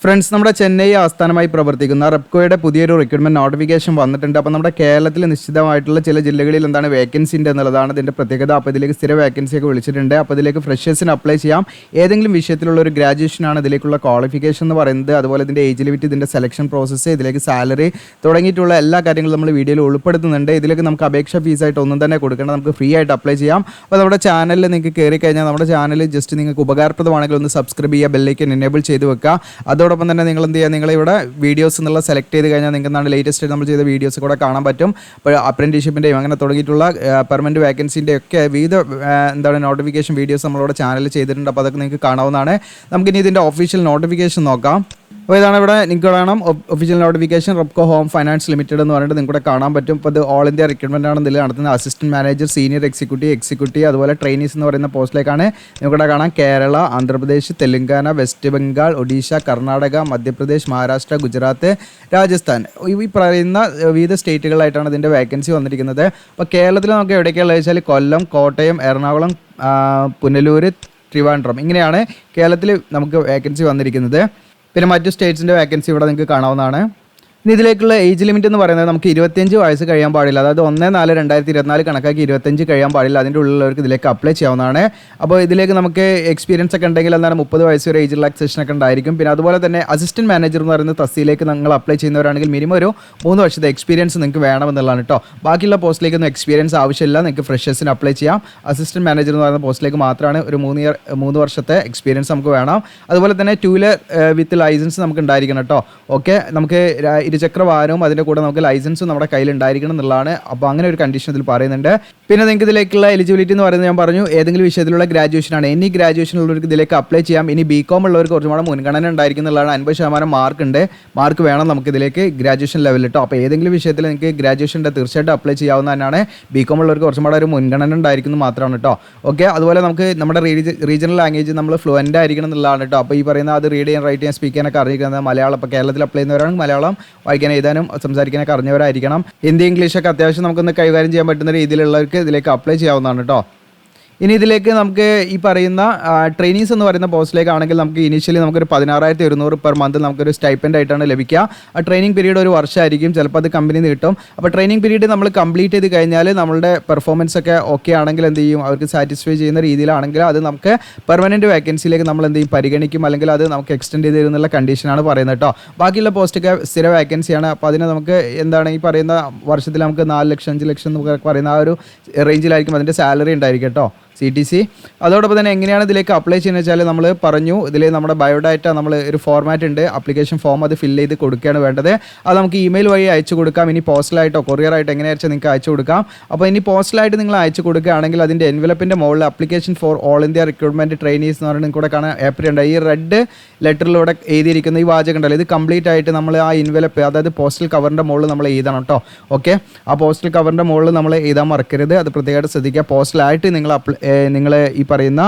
Friends, നമ്മുടെ ചെന്നൈ ആസ്ഥാനമായി പ്രവർത്തിക്കുന്ന റെപ്കോയുടെ പുതിയൊരു റിക്രൂട്ട്മെന്റ് നോട്ടിഫിക്കേഷൻ വന്നിട്ടുണ്ട്. അപ്പോൾ നമ്മുടെ കേരളത്തിൽ നിശ്ചിതമായിട്ടുള്ള ചില ജില്ലകളിൽ എന്താണ് വേക്കൻസി ഉണ്ട് എന്നുള്ളതാണ് ഇതിൻ്റെ പ്രത്യേകത. അപ്പോൾ ഇതിലേക്ക് സ്ഥിര വേക്കൻസിയൊക്കെ വിളിച്ചിട്ടുണ്ട്. അപ്പോൾ ഇതിലേക്ക് ഫ്രഷേഴ്സിന് അപ്ലൈ ചെയ്യാം. ഏതെങ്കിലും വിഷയത്തിലുള്ള ഒരു ഗ്രാജുവേഷനാണ് ഇതിലേക്കുള്ള ക്വാളിഫിക്കേഷൻ എന്ന് പറയുന്നത്. അതുപോലെ ഇതിൻ്റെ ഏജ് ലിമിറ്റ്, ഇതിൻ്റെ സെലക്ഷൻ പ്രോസസ്സ്, ഇതിലേക്ക് സാലറി തുടങ്ങിയിട്ടുള്ള എല്ലാ കാര്യങ്ങളും നമ്മൾ വീഡിയോയിൽ ഉൾപ്പെടുത്തുന്നുണ്ട്. ഇതിലേക്ക് നമുക്ക് അപേക്ഷ ഫീസായിട്ട് ഒന്നും തന്നെ കൊടുക്കേണ്ട, നമുക്ക് ഫ്രീ ആയിട്ട് അപ്ലൈ ചെയ്യാം. അപ്പോൾ നമ്മുടെ ചാനലിൽ നിങ്ങൾക്ക് കയറി കഴിഞ്ഞാൽ നമ്മുടെ ചാനൽ ജസ്റ്റ് നിങ്ങൾക്ക് ഉപകാരപ്രദമാണെങ്കിൽ ഒന്ന് സബ്സ്ക്രൈബ് ചെയ്യുക, ബെല്ലൈക്കൻ എനേബിൾ ചെയ്ത് വെക്കുക. അതോടൊപ്പം തന്നെ നിങ്ങൾ എന്ത് ചെയ്യുക, നിങ്ങളിവിടെ വീഡിയോസ് എന്നുള്ള സെലക്ട് ചെയ്ത് കഴിഞ്ഞാൽ നിങ്ങൾക്ക് എന്താണ് ലേറ്റസ്റ്റ് നമ്മൾ ചെയ്ത വീഡിയോസ് കൂടെ കാണാൻ പറ്റും. അപ്പോൾ അപ്രന്റീഷിപ്പിൻ്റെയും അങ്ങനെ തുടങ്ങിയിട്ടുള്ള പെർമനൻറ്റ് വേക്കൻസിൻ്റെ ഒക്കെ വിവിധ എന്താണ് നോട്ടിഫിക്കേഷൻ വീഡിയോസ് നമ്മളിവിടെ ചാനൽ ചെയ്തിട്ടുണ്ട്. അപ്പോൾ അതൊക്കെ നിങ്ങൾക്ക് കാണാവുന്നതാണ്. നമുക്കിനി ഇതിൻ്റെ ഒഫീഷ്യൽ നോട്ടിഫിക്കേഷൻ നോക്കാം. അപ്പോൾ ഇതാണ് ഇവിടെ നിങ്ങൾക്ക് കാണാം official notification Repco home finance limited എന്ന് പറഞ്ഞിട്ട് നിങ്ങൾക്ക് കാണാൻ പറ്റും. ഇപ്പോൾ ഇത് ഓൾ ഇന്ത്യ റിക്രൂട്ട്മെൻ്റ് ആണ് ഇതിൽ നടത്തുന്നത്. അസിസ്റ്റന്റ് മാനേജർ, സീനിയർ എക്സിക്യൂട്ടീവ് അതുപോലെ ട്രെയിനീസ് എന്ന് പറയുന്ന പോസ്റ്റിലേക്കാണ് നിങ്ങൾക്കിവിടെ കാണാം. കേരള, ആന്ധ്രാപ്രദേശ്, തെലങ്കാന, വെസ്റ്റ് ബംഗാൾ, ഒഡീഷ, കർണാടക, മധ്യപ്രദേശ്, മഹാരാഷ്ട്ര, ഗുജറാത്ത്, രാജസ്ഥാൻ ഈ പറയുന്ന വിവിധ സ്റ്റേറ്റുകളായിട്ടാണ് ഇതിൻ്റെ വേക്കൻസി വന്നിരിക്കുന്നത്. അപ്പോൾ കേരളത്തിൽ നമുക്ക് എവിടേക്കുള്ളത് വെച്ചാൽ കൊല്ലം, കോട്ടയം, എറണാകുളം, പുനലൂർ, ട്രിവാൻഡ്രം ഇങ്ങനെയാണ് കേരളത്തിൽ നമുക്ക് വേക്കൻസി വന്നിരിക്കുന്നത്. പിന്നെ മറ്റു സ്റ്റേറ്റ്സിൻ്റെ വേക്കൻസി ഇവിടെ നിങ്ങൾക്ക് കാണാവുന്നതാണ്. ഇനി ഇതിലേക്കുള്ള ഏജ് ലിമിറ്റ് എന്ന് പറയുന്നത് നമുക്ക് 25 വയസ്സ് കഴിയാൻ പാടില്ല. അതായത് 1/4/2024 കണക്കാക്കി 25 കഴിയാൻ പാടില്ല. അതിൻ്റെ ഉള്ളിലുള്ളവർക്ക് ഇതിലേക്ക് അപ്ലൈ ചെയ്യാവുന്നതാണ്. അപ്പോൾ ഇതിലേക്ക് നമുക്ക് എക്സ്പീരിയൻസ് ഒക്കെ ഉണ്ടെങ്കിൽ എന്താണ് 30 വയസ്സ് വരെ ഏജ് റിലാക്സേഷൻ ഒക്കെ ഉണ്ടായിരിക്കും. പിന്നെ അതുപോലെ തന്നെ അസിസ്റ്റന്റ് മാനേജർ എന്ന് പറയുന്ന തസ്തിയിലേക്ക് നിങ്ങൾ അപ്ലൈ ചെയ്യുന്നവരാണെങ്കിൽ മിനിമം ഒരു 3 വർഷത്തെ എക്സ്പീരിയൻസ് നിങ്ങൾക്ക് വേണമെന്നുള്ളതാണ് കേട്ടോ. ബാക്കിയുള്ള പോസ്റ്റിലേക്കൊന്നും എക്സ്പീരിയൻസ് ആവശ്യമില്ല. നിങ്ങൾക്ക് ഫ്രഷേഴ്സിന് അപ്ലൈ ചെയ്യാം. അസിസ്റ്റന്റ് മാനേജർ എന്ന് പറയുന്ന പോസ്റ്റിലേക്ക് മാത്രമാണ് ഒരു 3 വർഷത്തെ എക്സ്പീരിയൻസ് നമുക്ക് വേണം. അതുപോലെ തന്നെ 2 വീലർ വിത്ത് ലൈസൻസ് നമുക്ക് ഉണ്ടായിരിക്കണം കേട്ടോ. ഓക്കെ, നമുക്ക് ഇരുചക്ര വാഹനവും അതിൻ്റെ കൂടെ നമുക്ക് ലൈസൻസും നമ്മുടെ കയ്യിൽ ഉണ്ടായിരിക്കണം എന്നുള്ളതാണ്. അപ്പോൾ അങ്ങനെ ഒരു കണ്ടീഷൻ ഇതിൽ പറയുന്നുണ്ട്. പിന്നെ നിങ്ങൾക്ക് ഇതിലേക്കുള്ള എലിജിബിലിറ്റി എന്ന് പറയുന്നത് ഞാൻ പറഞ്ഞു, ഏതെങ്കിലും വിഷയത്തിലുള്ള ഗ്രാജുവേഷനാണ്. എനി ഗ്രാജുവേഷൻ ഉള്ളവർക്ക് ഇതിലേക്ക് അപ്ലൈ ചെയ്യാം. ഇനി ബികോം ഉള്ളവർക്ക് കുറച്ചും കൂടെ മുൻഗണന ഉണ്ടായിരിക്കും എന്നുള്ളതാണ്. 50% മാർക്ക് വേണം നമുക്ക് ഇതിലേക്ക് ഗ്രാജുവേഷൻ ലെവലിൽ കേട്ടോ. അപ്പോൾ ഏതെങ്കിലും വിഷയത്തിൽ നിങ്ങൾക്ക് ഗ്രാജുവേഷൻ്റെ തീർച്ചയായിട്ടും അപ്ലൈ ചെയ്യാവുന്ന തന്നെയാണ്. ബികോം ഉള്ളവർക്ക് കുറച്ചും കൂടെ ഒരു മുൻഗണന ഉണ്ടായിരിക്കുന്നത് മാത്രമാണ് കേട്ടോ. ഓക്കെ, അതുപോലെ നമുക്ക് നമ്മുടെ റീജിയണൽ ലാംഗ്വേജ് നമ്മൾ ഫ്ലുവൻ്റ് ആയിരിക്കണം എന്നുള്ളതാണ് കേട്ടോ. അപ്പോൾ ഈ പറയുന്ന അത് റീഡ് ചെയ്യാൻ, റൈറ്റ് ചെയ്യാൻ, സ്പീക്ക് ചെയ്യാനൊക്കെ അറിയിക്കുന്നത് മലയാളം. ഇപ്പോൾ കേരളത്തിൽ അപ്ലൈ ചെയ്യുന്നവരാണെങ്കിൽ മലയാളം വായിക്കാൻ, എഴുതാനും സംസാരിക്കാനൊക്കെ അറിഞ്ഞവരായിരിക്കണം. ഹിന്ദി, ഇംഗ്ലീഷൊക്കെ അത്യാവശ്യം നമുക്കൊന്ന് കൈകാര്യം ചെയ്യാൻ പറ്റുന്ന രീതിയിലുള്ളവർക്ക് ഇതിലേക്ക് അപ്ലൈ ചെയ്യാവുന്നതാണ് കേട്ടോ. ഇനി ഇതിലേക്ക് നമുക്ക് ഈ പറയുന്ന ട്രെയിനീസ് എന്ന് പറയുന്ന പോസ്റ്റിലേക്കാണെങ്കിൽ നമുക്ക് ഇനീഷ്യലി നമുക്കൊരു 16,100 പെർ മന്ത് നമുക്കൊരു സ്റ്റൈപ്പൻഡ് ആയിട്ടാണ് ലഭിക്കുക. ആ ട്രെയിനിങ് പീരീഡ് ഒരു വർഷമായിരിക്കും, ചിലപ്പോൾ അത് കമ്പനിയിൽ നിന്ന് കിട്ടും. അപ്പോൾ ട്രെയിനിങ് പീരീഡ് നമ്മൾ കംപ്ലീറ്റ് ചെയ്ത് കഴിഞ്ഞാൽ നമ്മളുടെ പെർഫോമൻസ് ഒക്കെ ഓക്കെ ആണെങ്കിൽ എന്ത് ചെയ്യും, അവർക്ക് സാറ്റിസ്ഫൈ ചെയ്യുന്ന രീതിയിലാണെങ്കിൽ അത് നമുക്ക് പെർമനൻറ്റ് വേക്കൻസിയിലേക്ക് നമ്മൾ എന്ത് ചെയ്യും, പരിഗണിക്കും. അല്ലെങ്കിൽ അത് നമുക്ക് എക്സ്റ്റെൻഡ് ചെയ്ത് തരുന്നുള്ള കണ്ടീഷനാണ് പറയുന്നത് കേട്ടോ. ബാക്കിയുള്ള പോസ്റ്റൊക്കെ സ്ഥിര വേക്കൻസിയാണ്. അപ്പോൾ അതിന് നമുക്ക് എന്താണ് ഈ പറയുന്ന വർഷത്തിൽ നമുക്ക് 4 ലക്ഷം 5 ലക്ഷം എന്നൊക്കെ പറയുന്ന ആ ഒരു റേഞ്ചിലായിരിക്കും അതിൻ്റെ സാലറി ഉണ്ടായിരിക്കും കേട്ടോ, CTC. അതോടൊപ്പം തന്നെ എങ്ങനെയാണ് ഇതിലേക്ക് അപ്ലൈ ചെയ്യുന്നത് വെച്ചാൽ നമ്മൾ പറഞ്ഞു, ഇതിൽ നമ്മുടെ ബയോഡാറ്റ നമ്മൾ ഒരു ഫോർമാറ്റ് ഉണ്ട്, ആപ്ലിക്കേഷൻ ഫോം, അത് ഫില്ല് ചെയ്ത് കൊടുക്കുകയാണ് വേണ്ടത്. അത് നമുക്ക് ഇമെയിൽ വഴി അയച്ചു കൊടുക്കാം. ഇനി പോസ്റ്റലായിട്ടോ കൊറിയറായിട്ടോ എങ്ങനെയാണെന്ന് നിങ്ങൾക്ക് അയച്ചു കൊടുക്കാം. അപ്പോൾ ഇനി പോസ്റ്റലായിട്ട് നിങ്ങൾ അയച്ചു കൊടുക്കുകയാണെങ്കിൽ അതിൻ്റെ എൻവലപ്പിൻ്റെ മുകളിൽ application for all India recruitment trainees എന്ന് പറഞ്ഞാൽ കൂടെ കാണാൻ ഏപ്രിൽ ഉണ്ട്. ഈ റെഡ് ലെറ്ററിലൂടെ എഴുതിയിരിക്കുന്ന ഈ വാചകം ഉണ്ടല്ലോ, ഇത് കംപ്ലീറ്റ് ആയിട്ട് നമ്മൾ ആ ഇൻവലപ്പ്, അതായത് പോസ്റ്റൽ കവറിൻ്റെ മുകളിൽ നമ്മൾ എഴുതണം കേട്ടോ. ഓക്കെ, ആ പോസ്റ്റൽ കവറിൻ്റെ മുകളിൽ നമ്മൾ എഴുതാൻ മറക്കരുത്. അത് പ്രത്യേകമായിട്ട് ശ്രദ്ധിക്കുക. പോസ്റ്റലായിട്ട് നിങ്ങൾ ഈ പറയുന്ന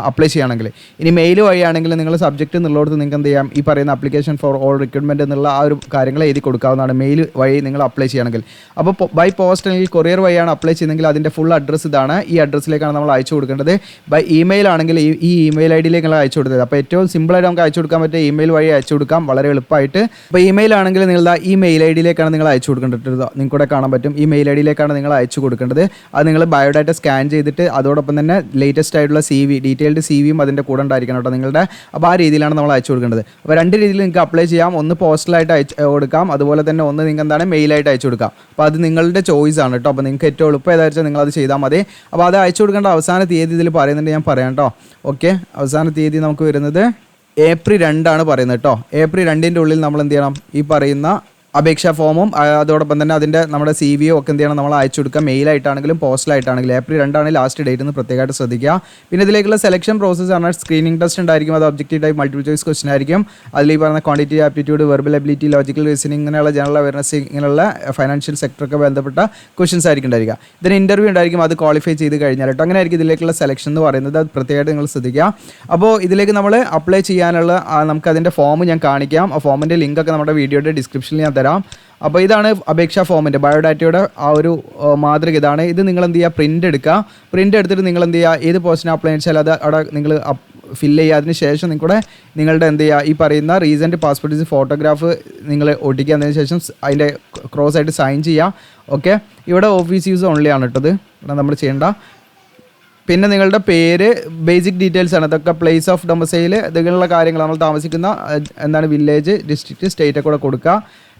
അപ്ലൈ ചെയ്യുകയാണെങ്കിൽ. ഇനി മെയിൽ വഴിയാണെങ്കിൽ നിങ്ങൾ സബ്ജക്റ്റ് എന്നുള്ളടത്ത് നിങ്ങൾക്ക് എന്ത് ചെയ്യാം, ഈ പറയുന്ന ആപ്ലിക്കേഷൻ ഫോർ ഓൾ റിക്രൂട്ട്മെൻറ്റ് എന്നുള്ള ആ ഒരു കാര്യങ്ങൾ എഴുതി കൊടുക്കാവുന്നതാണ് മെയിൽ വഴി നിങ്ങൾ അപ്ലൈ ചെയ്യുകയാണെങ്കിൽ. അപ്പോൾ ബൈ പോസ്റ്റ് അല്ലെങ്കിൽ കൊറിയർ വഴിയാണ് അപ്ലൈ ചെയ്യുന്നതെങ്കിൽ അതിൻ്റെ ഫുൾ അഡ്രസ്സ് ഇതാണ്. ഈ അഡ്രസ്സിലേക്കാണ് നമ്മൾ അയച്ചു കൊടുക്കേണ്ടത്. ബൈ ഇമെയിൽ ആണെങ്കിൽ ഈ ഇമെയിൽ ഐഡിയിലേക്ക് നിങ്ങൾ അയച്ചു കൊടുത്തത്. അപ്പോൾ ഏറ്റവും സിമ്പിളായിട്ട് നമുക്ക് അയച്ചു കൊടുക്കാൻ പറ്റിയ ഇമെയിൽ വഴി അയച്ചു കൊടുക്കാം, വളരെ എളുപ്പമായിട്ട്. അപ്പോൾ ഇമെയിൽ ആണെങ്കിൽ നിങ്ങളുടെ ഈ മെയിൽ ഐഡിയിലേക്കാണ് നിങ്ങൾ അയച്ചു കൊടുക്കേണ്ടത്. നിങ്ങൾക്കൂടെ കാണാൻ പറ്റും, ഈ മെയിൽ ഐഡിയിലേക്കാണ് നിങ്ങൾ അയച്ചു കൊടുക്കേണ്ടത്. അത് നിങ്ങൾ ബയോഡാറ്റ സ്കാൻ ചെയ്തിട്ട് അതോടൊപ്പം തന്നെ ലേറ്റസ്റ്റ് ആയിട്ടുള്ള CV, ഡീറ്റെയിൽഡ് CVയും അതിൻ്റെ കൂടെ ഉണ്ടായിരിക്കണം കേട്ടോ നിങ്ങളുടെ. അപ്പോൾ ആ രീതിയിലാണ് നമ്മൾ അയച്ചു കൊടുക്കേണ്ടത്. അപ്പോൾ 2 രീതിയിൽ നിങ്ങൾക്ക് അപ്ലൈ ചെയ്യാം. ഒന്ന് പോസ്റ്റലായിട്ട് അയച്ചു കൊടുക്കാം, അതുപോലെ തന്നെ ഒന്ന് നിങ്ങൾക്ക് എന്താണ് മെയിലായിട്ട് അയച്ചു കൊടുക്കാം. അപ്പോൾ അത് നിങ്ങളുടെ ചോയ്സ് ആണ് കേട്ടോ. അപ്പോൾ നിങ്ങൾക്ക് ഏറ്റവും എളുപ്പം ഏതാണെന്ന് നിങ്ങളത് ചെയ്താൽ മതി. അപ്പോൾ അത് അയച്ചു കൊടുക്കേണ്ട അവസാന തീയതി ഇതിൽ പറയുന്നുണ്ട്, ഞാൻ പറയാം കേട്ടോ. ഓക്കെ, അവസാന തീയതി നമുക്ക് വരുന്നത് ഏപ്രിൽ 2 പറയുന്നത് കേട്ടോ. ഏപ്രിൽ 2 ഉള്ളിൽ നമ്മൾ എന്ത് ചെയ്യണം, ഈ പറയുന്ന അപേക്ഷാ ഫോമും അതോടൊപ്പം തന്നെ അതിൻ്റെ നമ്മുടെ CVയോ ഒക്കെ എന്ത് ചെയ്യണം, നമ്മൾ അയച്ചു കൊടുക്കുക. മെയിലായിട്ടാണെങ്കിലും പോസ്റ്റലായിട്ടാണെങ്കിലും. ഏപ്രിൽ 2 ലാസ്റ്റ് ഡേറ്റ് എന്ന് പ്രത്യേകമായിട്ട് ശ്രദ്ധിക്കുക. പിന്നെ ഇതിലേക്കുള്ള സെലക്ഷൻ പ്രോസസ്സ് ആണ് സ്ക്രീനിങ് ടെസ്റ്റ് ഉണ്ടായിരിക്കും. അത് objective type multiple choice question ആയിരിക്കും. അതിൽ ഈ പറഞ്ഞ quantity aptitude, verbal ability, logical reasoning, ഇങ്ങനെയുള്ള ജനറൽ അവയർനെസ്, ഇങ്ങനെയുള്ള ഫൈനാൻഷ്യൽ സെക്ടറൊക്കെ ബന്ധപ്പെട്ട ക്വസ്റ്റൻസ് ആയിരിക്കും ഉണ്ടായിരിക്കുക. ഇതിന് ഇൻ്റർവ്യൂ ഉണ്ടായിരിക്കും, അത് ക്വാളിഫൈ ചെയ്ത് കഴിഞ്ഞാൽ കേട്ടോ. അങ്ങനെ ആയിരിക്കും ഇതിലേക്കുള്ള സെലക്ഷൻ എന്ന് പറയുന്നത്. അത് പ്രത്യേകമായിട്ട് നിങ്ങൾ ശ്രദ്ധിക്കുക. അപ്പോൾ ഇതിലേക്ക് നമ്മൾ അപ്ലൈ ചെയ്യാനുള്ള നമുക്ക് അതിൻ്റെ ഫോം ഞാൻ കാണിക്കാം. ആ ഫോമിൻ്റെ ലിങ്കൊക്കെ നമ്മുടെ വീഡിയോയുടെ ഡിസ്ക്രിപ്ഷനിൽ ഞാൻ തരാം. അപ്പോൾ ഇതാണ് അപേക്ഷാ ഫോമിൻ്റെ ബയോഡാറ്റയുടെ ആ ഒരു മാതൃക ഇതാണ്. ഇത് നിങ്ങൾ എന്ത് ചെയ്യുക, പ്രിൻ്റ് എടുക്കുക. പ്രിൻ്റ് എടുത്തിട്ട് നിങ്ങൾ എന്ത് ചെയ്യുക, ഏത് പോസ്റ്റിന് അപ്ലൈ ചെയ്താൽ അത് അവിടെ നിങ്ങൾ ഫില്ല് ചെയ്യുക. അതിന് ശേഷം നിങ്ങളുടെ എന്ത് ചെയ്യുക, ഈ പറയുന്ന റീസെൻറ്റ് പാസ്പോർട്ട് സൈസ് ഫോട്ടോഗ്രാഫ് നിങ്ങൾ ഒട്ടിക്കുക. അതിന് ശേഷം അതിൻ്റെ ക്രോസ് ആയിട്ട് സൈൻ ചെയ്യുക. ഓക്കെ, ഇവിടെ ഓഫീസ് യൂസ് ഓൺലി ആണ് ഇട്ടത്, ഇവിടെ നമ്മൾ ചെയ്യേണ്ട. പിന്നെ നിങ്ങളുടെ പേര്, ബേസിക് ഡീറ്റെയിൽസ് ആണ് അതൊക്കെ. പ്ലേസ് ഓഫ് ഡൊമസൈൽ, ഇതുപോലുള്ള കാര്യങ്ങൾ, നമ്മൾ താമസിക്കുന്ന വില്ലേജ്, ഡിസ്ട്രിക്റ്റ്, സ്റ്റേറ്റ് കൂടെ കൊടുക്കുക.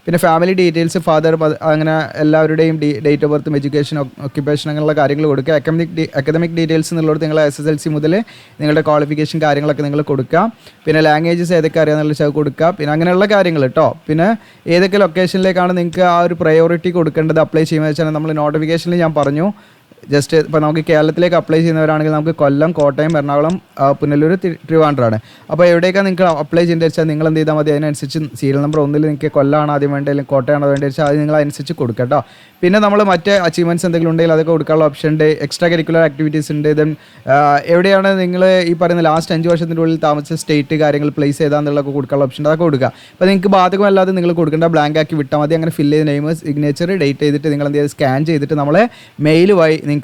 പിന്നെ ഫാമിലി ഡീറ്റെയിൽസ്, ഫാദർ, അങ്ങനെ എല്ലാവരുടെയും ഡേറ്റ് ഓഫ് ബർത്തും എഡ്യൂക്കേഷൻ, ഒക്യുപ്പേഷൻ, അങ്ങനെയുള്ള കാര്യങ്ങൾ കൊടുക്കുക. അക്കാദമിക് ഡീറ്റെയിൽസ് എന്നുള്ളത് നിങ്ങൾ SSLC മുതൽ നിങ്ങളുടെ ക്വാളിഫിക്കേഷൻ കാര്യങ്ങളൊക്കെ നിങ്ങൾ കൊടുക്കുക. പിന്നെ ലാംഗ്വേജസ് ഏതൊക്കെ അറിയാമെന്നുള്ള വെച്ചാൽ കൊടുക്കുക. പിന്നെ അങ്ങനെയുള്ള കാര്യങ്ങൾ കേട്ടോ. പിന്നെ ഏതൊക്കെ ലൊക്കേഷനിലേക്കാണ് നിങ്ങൾക്ക് ആ ഒരു പ്രയോറിറ്റി കൊടുക്കേണ്ടത് അപ്ലൈ ചെയ്യുമ്പോൾ വെച്ചാൽ നമ്മൾ നോട്ടിഫിക്കേഷനിൽ ഞാൻ പറഞ്ഞു. ജസ്റ്റ് ഇപ്പോൾ നമുക്ക് കേരളത്തിലേക്ക് അപ്ലൈ ചെയ്യുന്നവരാണെങ്കിൽ നമുക്ക് കൊല്ലം, കോട്ടയം, എറണാകുളം, പുനലൂർ, ട്രിവാൻഡ്രമാണ്. അപ്പോൾ എവിടേക്കാണ് നിങ്ങൾക്ക് അപ്ലൈ ചെയ്യേണ്ടത് വെച്ചാൽ നിങ്ങൾ എന്ത് ചെയ്താൽ മതി, അതിനനുസരിച്ച് സീരിയൽ നമ്പർ 1 നിങ്ങൾക്ക് കൊല്ലമാണ് ആദ്യം വേണ്ടത്, അല്ലെങ്കിൽ കോട്ടയമാണോ വേണ്ടത് വെച്ചാൽ അത് നിങ്ങൾ അനുസരിച്ച് കൊടുക്കുക കേട്ടോ. പിന്നെ നമ്മൾ മറ്റ് അച്ചീവ്മെൻറ്റ്സ് എന്തെങ്കിലും ഉണ്ടെങ്കിൽ അതൊക്കെ കൊടുക്കാനുള്ള ഓപ്ഷൻ ഉണ്ട്. എക്സ്ട്രാ കരിക്കുലർ ആക്ടിവിറ്റീസ് ഉണ്ട്. ദെൻ എവിടെയാണ് നിങ്ങൾ ഈ പറയുന്ന ലാസ്റ്റ് 5 വർഷത്തിൻ്റെ ഉള്ളിൽ താമസിച്ച സ്റ്റേറ്റ് കാര്യങ്ങൾ പ്ലേസ് ചെയ്താന്നുള്ളതൊക്കെ കൊടുക്കാനുള്ള ഓപ്ഷൻ ഉണ്ട്, അതൊക്കെ കൊടുക്കുക. അപ്പോൾ നിങ്ങൾക്ക് ബാധകമല്ലാതെ നിങ്ങൾ കൊടുക്കേണ്ട, ബ്ലാങ്ക് ആക്കി വിട്ടാൽ മതി. അങ്ങനെ ഫില്ല് ചെയ്ത് നെയിം, സിഗ്നേച്ചർ, ഡേറ്റ് ചെയ്തിട്ട് നിങ്ങൾ എന്ത് ചെയ്യുക, സ്കാൻ ചെയ്തിട്ട് നമ്മളെ മെയിൽ വഴി നിങ്ങൾക്ക്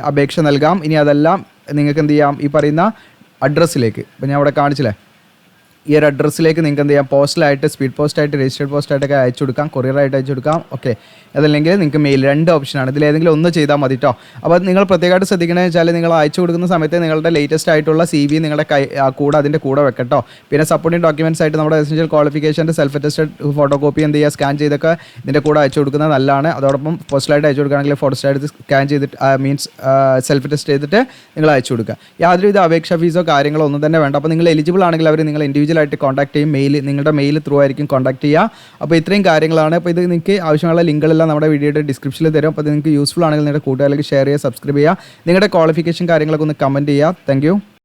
അപേക്ഷ നൽകാം. ഇനി അതെല്ലാം നിങ്ങൾക്ക് എന്ത് ചെയ്യാം, ഈ പറയുന്ന അഡ്രസ്സിലേക്ക്, ഇപ്പോൾ ഞാൻ അവിടെ കാണിച്ചില്ലേ, ഈ ഒരു അഡ്രസ്സിലേക്ക് നിങ്ങൾക്ക് എന്ത് ചെയ്യാം, പോസ്റ്റലായിട്ട്, സ്പീഡ് പോസ്റ്റായിട്ട്, രജിസ്റ്റേഡ് പോസ്റ്റായിട്ടൊക്കെ അയച്ചു കൊടുക്കാം, കൊറിയറായിട്ട് അയച്ചു കൊടുക്കാം. ഓക്കെ, അതല്ലെങ്കിൽ നിങ്ങൾക്ക് മെയിൽ, 2 ഓപ്ഷനാണ്. ഇതിലേതെങ്കിലും ഒന്ന് ചെയ്താൽ മതി കേട്ടോ. അപ്പോൾ നിങ്ങൾ പ്രത്യേകമായിട്ട് ശ്രദ്ധിക്കണമെന്ന് വെച്ചാൽ നിങ്ങൾ അയച്ചു കൊടുക്കുന്ന സമയത്ത് നിങ്ങളുടെ ലേറ്റസ്റ്റ് ആയിട്ടുള്ള CV നിങ്ങളുടെ കൂടെ അതിൻ്റെ കൂടെ വെക്കട്ടോ. പിന്നെ സപ്പോർട്ടിംഗ് ഡോക്യുമെൻറ്റ്സ് ആയിട്ട് നമ്മുടെ എസെൻഷ്യൽ ക്വാളിഫിക്കേഷൻ്റെ സെൽഫ് അറ്റസ്റ്റഡ് ഫോട്ടോ കോപ്പി എന്ത് ചെയ്യുക, സ്കാൻ ചെയ്തൊക്കെ ഇതിൻ്റെ കൂടെ അയച്ചു കൊടുക്കുന്നത് നല്ലതാണ്. അതോടൊപ്പം പോസ്റ്റലായിട്ട് അയച്ചു കൊടുക്കുകയാണെങ്കിൽ ഫോട്ടോസ്റ്റായിട്ട് സ്കാൻ ചെയ്തിട്ട് മീൻസ് സെൽഫ് ടെസ്റ്റ് ചെയ്തിട്ട് നിങ്ങൾ അയച്ചു കൊടുക്കുക. യാതൊരുവിധ അപേക്ഷാ ഫീസോ കാര്യങ്ങളോ ഒന്നും തന്നെ വേണ്ട. അപ്പോൾ നിങ്ങൾ എലിജിബിൾ ആണെങ്കിൽ അവർ നിങ്ങൾ ഇൻഡിവിജ്വലായിട്ട് കോൺടാക്ട് ചെയ്യും. നിങ്ങളുടെ മെയിൽ ത്രൂ ആയിരിക്കും കോൺടാക്ട് ചെയ്യുക. അപ്പോൾ ഇത്രയും കാര്യങ്ങളാണ്. അപ്പോൾ ഇത് നിങ്ങൾക്ക് ആവശ്യമുള്ള ലിങ്കുകളെല്ലാം നമ്മുടെ വീഡിയോയുടെ ഡിസ്ക്രിപ്ഷനിൽ തരും. അപ്പോൾ നിങ്ങൾക്ക് യൂസ്ഫുൾ ആണെങ്കിൽ നിങ്ങളുടെ കൂട്ടുകാരിലേക്ക് ഷെയർ ചെയ്യുക, സബ്സ്ക്രൈബ് ചെയ്യുക, നിങ്ങളുടെ ക്വാളിഫിക്കേഷൻ കാര്യങ്ങളൊക്കെ ഒന്ന് കമൻറ്റ് ചെയ്യുക. താങ്ക്